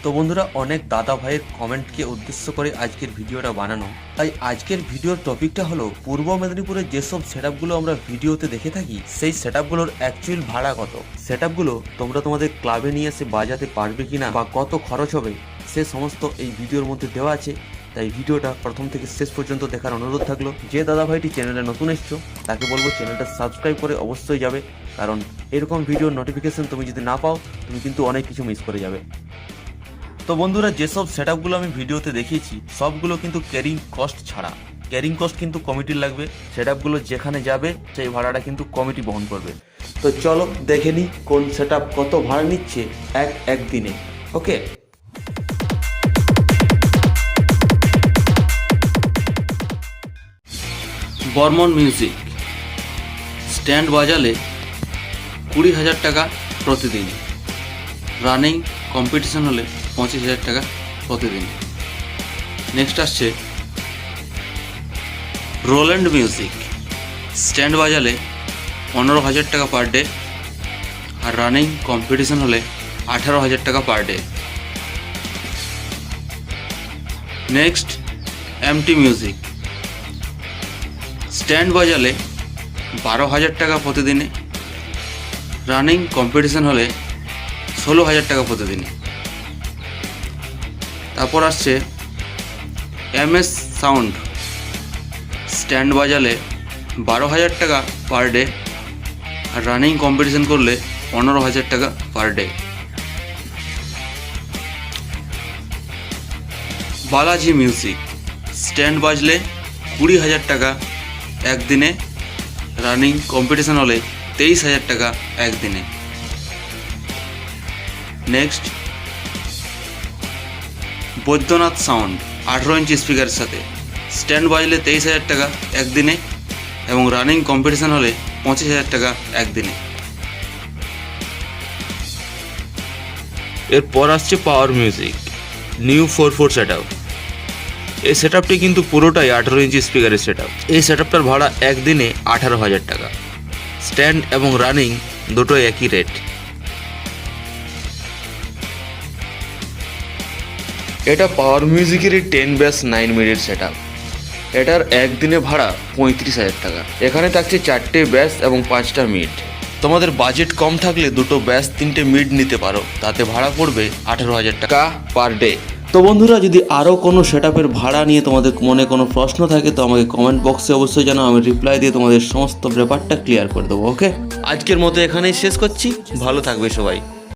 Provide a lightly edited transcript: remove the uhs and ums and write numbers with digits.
তো বন্ধুরা, অনেক দাদা ভাইয়ের কমেন্টকে উদ্দেশ্য করে আজকের ভিডিওটা বানানো। তাই আজকের ভিডিওর টপিকটা হলো পূর্ব মেদিনীপুরের যেসব সেটআপগুলো আমরা ভিডিওতে দেখে থাকি সেই সেটআপগুলোর অ্যাকচুয়াল ভাড়া কত, সেটআপগুলো তোমরা তোমাদের ক্লাবে নিয়ে এসে বাজাতে পারবে কিনা বা কত খরচ হবে সে সমস্ত এই ভিডিওর মধ্যে দেওয়া আছে। তাই ভিডিওটা প্রথম থেকে শেষ পর্যন্ত দেখার অনুরোধ থাকলো। যে দাদা ভাইটি চ্যানেলে নতুন এসছো তাকে বলবো চ্যানেলটা সাবস্ক্রাইব করে অবশ্যই যাবে, কারণ এরকম ভিডিওর নোটিফিকেশন তুমি যদি না পাও তুমি কিন্তু অনেক কিছু মিস করে যাবে। তো বন্ধুরা, যেসব সেটআপগুলো আমি ভিডিওতে দেখিয়েছি সবগুলো কিন্তু ক্যারিং কস্ট ছাড়া। ক্যারিং কস্ট কিন্তু কমিটির লাগবে। সেটআপগুলো যেখানে যাবে সেই ভাড়াটা কিন্তু কমিটি বহন করবে। তো চলো দেখে নিই কোন সেটআপ কত ভাড়া নিচ্ছে একদিনে। ওকে, বর্মন মিউজিক স্ট্যান্ড বাজালে 20,000 টাকা প্রতিদিন, রানিং কম্পিটিশন হলে 25,000 টাকা প্রতিদিন। নেক্সট আসছে রোল্যান্ড মিউজিক, স্ট্যান্ড বাজালে 15,000 টাকা পার ডে, আর রানিং কম্পিটিশন হলে 18,000 টাকা পার ডে। নেক্সট এমটি মিউজিক, স্ট্যান্ড বাজালে 12,000 টাকা প্রতিদিনে, রানিং কম্পিটিশন হলে 16,000 টাকা প্রতিদিনে। তারপর আসছে এমএস সাউন্ড, স্ট্যান্ড বাজালে 12,000 টাকা পার ডে, আর রানিং কম্পিটিশন করলে 15,000 টাকা per day. Balaji music, stand বাজলে 20,000 টাকা একদিনে, রানিং কম্পিটিশন হলে 23,000 টাকা একদিনে। নেক্সট বৈদ্যনাথ সাউন্ড, 18 ইঞ্চি স্পিকারের সাথে, স্ট্যান্ড বাজলে 23,000 টাকা একদিনে এবং রানিং কম্পিটিশন হলে 25,000 টাকা একদিনে। এরপর আসছে পাওয়ার মিউজিক নিউ 44 সেটআপ। এই সেটআপটি কিন্তু পুরোটাই 18 ইঞ্চি স্পিকারের সেটআপ। এই সেটআপটার ভাড়া একদিনে 18,000 টাকা। স্ট্যান্ড এবং রানিং দুটোই একই রেট। এটা পাওয়ার মিউজিকেরই 10 ব্যাস 9 মিনিট সেটআপ। এটার একদিনে ভাড়া 35,000 টাকা। এখানে থাকছে 4টে ব্যাস এবং 5টা মিড। তোমাদের বাজেট কম থাকলে দুটো ব্যাস 3টে মিড নিতে পারো, তাতে ভাড়া পড়বে 18,000 টাকা পার ডে। তো বন্ধুরা, যদি আরও কোনো সেটআপের ভাড়া নিয়ে তোমাদের মনে কোনো প্রশ্ন থাকে তো আমাকে কমেন্ট বক্সে অবশ্যই জানাও, আমি রিপ্লাই দিয়ে তোমাদের সমস্ত ব্যাপারটা ক্লিয়ার করে দেবো। ওকে, আজকের মতো এখানেই শেষ করছি। ভালো থাকবে সবাই।